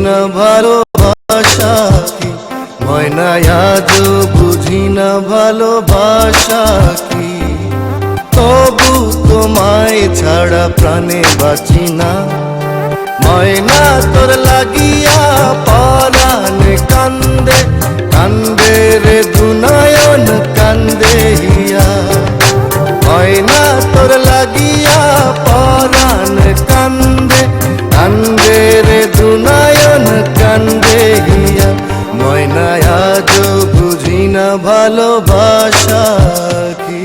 না ভালোবাসা কি, ময়না আজও বুঝি না ভালোবাসা কি। তবু তোমায় ছাড়া প্রাণে বাঁচি না, ময়না তোর লাগিয়া পরাণ কান্দে কান্দে রে দুনয়ন কান্দে হিয়া। ময়না তোর লাগিয়া পরাণ কান্দে কান্দে রে দুনয়ন কান্দে হিয়া। ময়না আজও বুঝি না ভালোবাসা কি।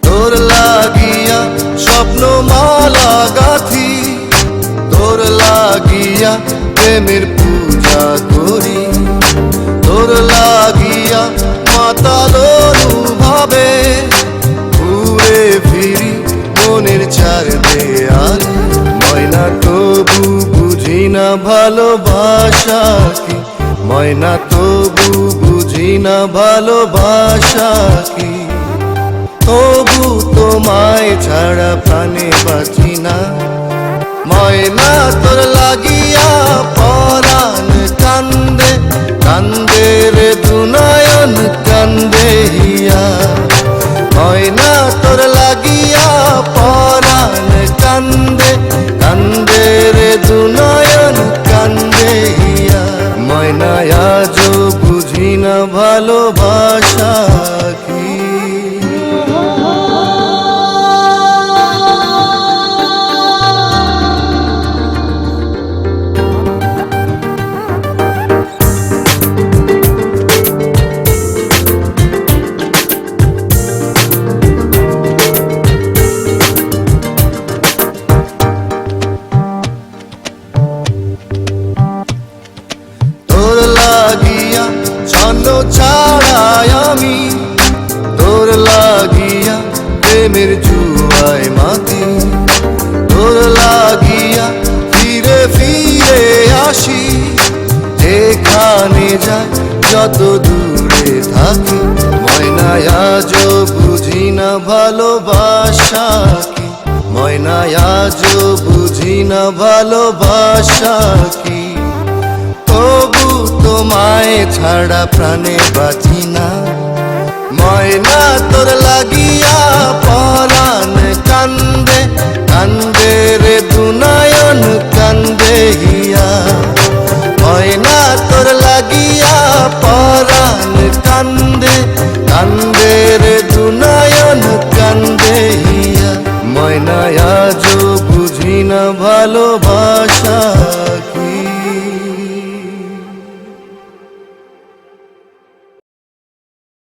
তোর লাগিয়া স্বপ্ন মালা গাথি, তোর লাগিয়া প্রেমের পূজা করি, তোর লাগিয়া মাতাল অনুভবে ঘুরে ফিরি মনের চার দেয়াল। ময়না তবু বুঝি না ভালোবাসা কি, ময়না তবু বুঝি না ভালোবাসা কি। তবু তোমায় ছাড়া প্রাণে বাঁচি না, ময়না তোর লাগিয়া পরাণ কান্দে কান্দে রে দুনয়ন কান্দে হিয়া। ময়না তোর লাগিয়া পরাণ কান্দে কান্দে রে দুনয়ন কান্দে হিয়া। ময়না আজও বুঝি না ভালোবাসা কি। তোর লাগিয়া ছন্ন ছাড়াই আমি, তোর লাগিয়া প্রেমের জুয়ায় মাতি, তোর লাগিয়া ফিরে ফিরে আসি যেখানে যাই যত দূরে থাকি। ময়না আজও বুঝি না ভালোবাসা কি, ময়না আজও বুঝি না ভালোবাসা কি। তবু তোমায় ছাড়া প্রাণে বাঁচি না, ময়না তোর লাগিয়া পরাণ কান্দে কান্দে রে দুনয়ন কান্দে হিয়া। ময়না তোর লাগিয়া পরাণ কান্দে কান্দে রে দুনয়ন কান্দে হিয়া। ময়না আজও বুঝি না ভালোবাসা